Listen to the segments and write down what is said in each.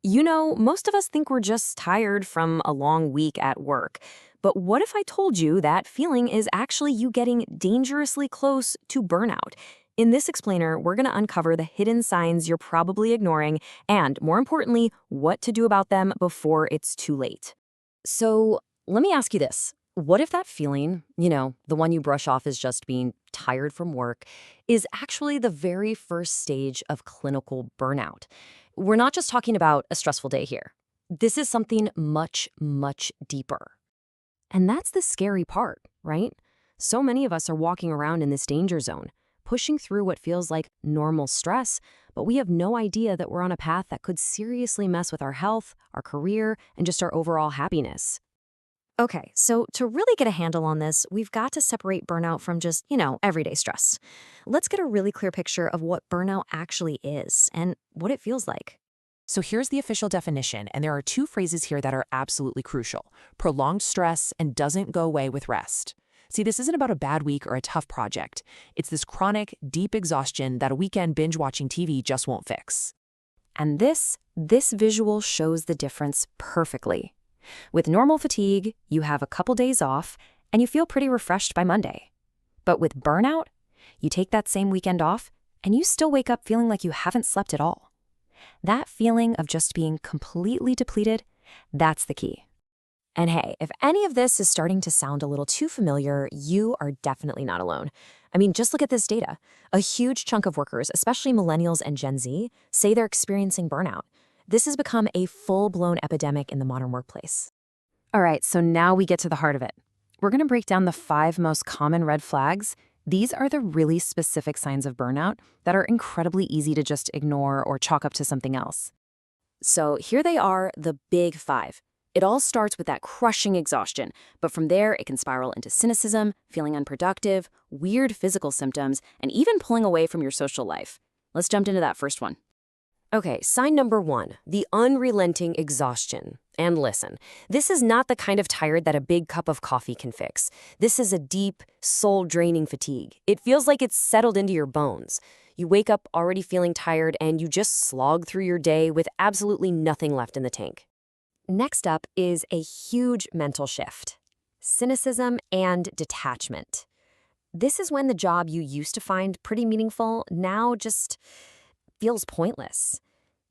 Most of us think we're just tired from a long week at work. But what if I told you that feeling is actually you getting dangerously close to burnout? In this explainer, we're going to uncover the hidden signs you're probably ignoring and, more importantly, what to do about them before it's too late. So, let me ask you this. What if that feeling, the one you brush off as just being tired from work, is actually the very first stage of clinical burnout? We're not just talking about a stressful day here. This is something much, much deeper. And that's the scary part, right? So many of us are walking around in this danger zone, pushing through what feels like normal stress, but we have no idea that we're on a path that could seriously mess with our health, our career, and just our overall happiness. Okay, so to really get a handle on this, we've got to separate burnout from just, everyday stress. Let's get a really clear picture of what burnout actually is and what it feels like. So here's the official definition, and there are two phrases here that are absolutely crucial: prolonged stress and doesn't go away with rest. See, this isn't about a bad week or a tough project. It's this chronic, deep exhaustion that a weekend binge-watching TV just won't fix. And this visual shows the difference perfectly. With normal fatigue, you have a couple days off, and you feel pretty refreshed by Monday. But with burnout, you take that same weekend off, and you still wake up feeling like you haven't slept at all. That feeling of just being completely depleted, that's the key. And hey, if any of this is starting to sound a little too familiar, you are definitely not alone. I mean, just look at this data. A huge chunk of workers, especially millennials and Gen Z, say they're experiencing burnout. This has become a full-blown epidemic in the modern workplace. All right, so now we get to the heart of it. We're going to break down the 5 most common red flags. These are the really specific signs of burnout that are incredibly easy to just ignore or chalk up to something else. So here they are, the big 5. It all starts with that crushing exhaustion, but from there it can spiral into cynicism, feeling unproductive, weird physical symptoms, and even pulling away from your social life. Let's jump into that first one. Okay, sign number 1, the unrelenting exhaustion. And listen, this is not the kind of tired that a big cup of coffee can fix. This is a deep, soul-draining fatigue. It feels like it's settled into your bones. You wake up already feeling tired and you just slog through your day with absolutely nothing left in the tank. Next up is a huge mental shift: cynicism and detachment. This is when the job you used to find pretty meaningful now just feels pointless.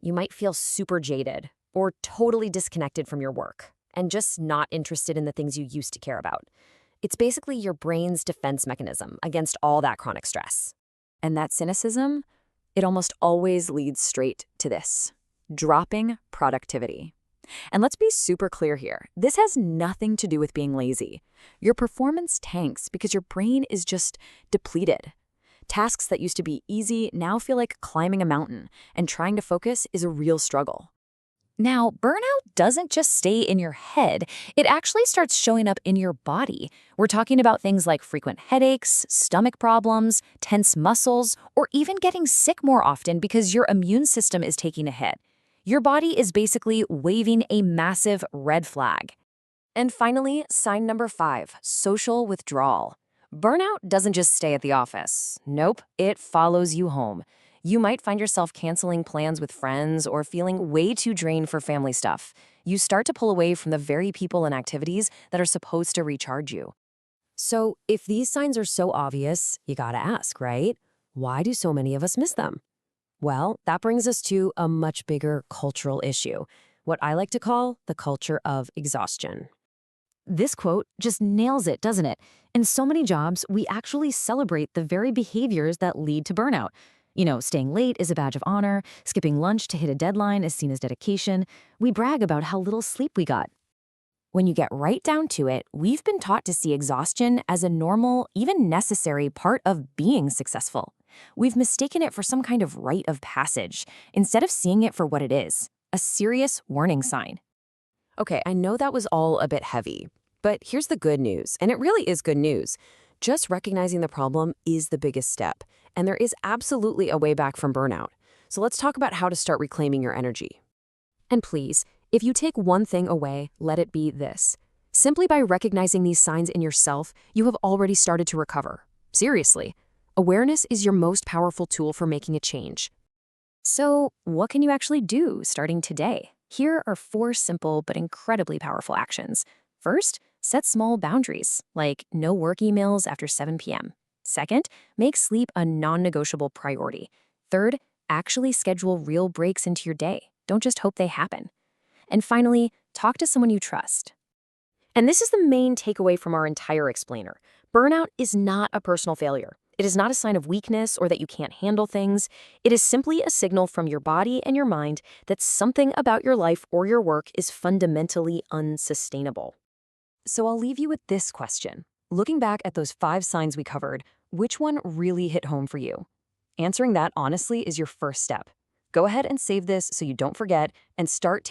You might feel super jaded or totally disconnected from your work and just not interested in the things you used to care about. It's basically your brain's defense mechanism against all that chronic stress. And that cynicism, it almost always leads straight to this: dropping productivity. And let's be super clear here. This has nothing to do with being lazy. Your performance tanks because your brain is just depleted. Tasks that used to be easy now feel like climbing a mountain, and trying to focus is a real struggle. Now, burnout doesn't just stay in your head. It actually starts showing up in your body. We're talking about things like frequent headaches, stomach problems, tense muscles, or even getting sick more often because your immune system is taking a hit. Your body is basically waving a massive red flag. And finally, sign number 5, social withdrawal. Burnout doesn't just stay at the office. Nope, it follows you home. You might find yourself canceling plans with friends or feeling way too drained for family stuff. You start to pull away from the very people and activities that are supposed to recharge you. So if these signs are so obvious, you gotta ask, right? Why do so many of us miss them? Well, that brings us to a much bigger cultural issue, what I like to call the culture of exhaustion. This quote just nails it, doesn't it? In so many jobs, we actually celebrate the very behaviors that lead to burnout. Staying late is a badge of honor. Skipping lunch to hit a deadline is seen as dedication. We brag about how little sleep we got. When you get right down to it, we've been taught to see exhaustion as a normal, even necessary part of being successful. We've mistaken it for some kind of rite of passage, instead of seeing it for what it is: a serious warning sign. Okay, I know that was all a bit heavy, but here's the good news, and it really is good news. Just recognizing the problem is the biggest step, and there is absolutely a way back from burnout. So let's talk about how to start reclaiming your energy. And please, if you take one thing away, let it be this: simply by recognizing these signs in yourself, you have already started to recover. Seriously, awareness is your most powerful tool for making a change. So what can you actually do starting today? Here are 4 simple but incredibly powerful actions. First, set small boundaries, like no work emails after 7 p.m. Second, make sleep a non-negotiable priority. Third, actually schedule real breaks into your day. Don't just hope they happen. And finally, talk to someone you trust. And this is the main takeaway from our entire explainer. Burnout is not a personal failure. It is not a sign of weakness or that you can't handle things. It is simply a signal from your body and your mind that something about your life or your work is fundamentally unsustainable. So I'll leave you with this question. Looking back at those 5 signs we covered, which one really hit home for you? Answering that honestly is your first step. Go ahead and save this so you don't forget and start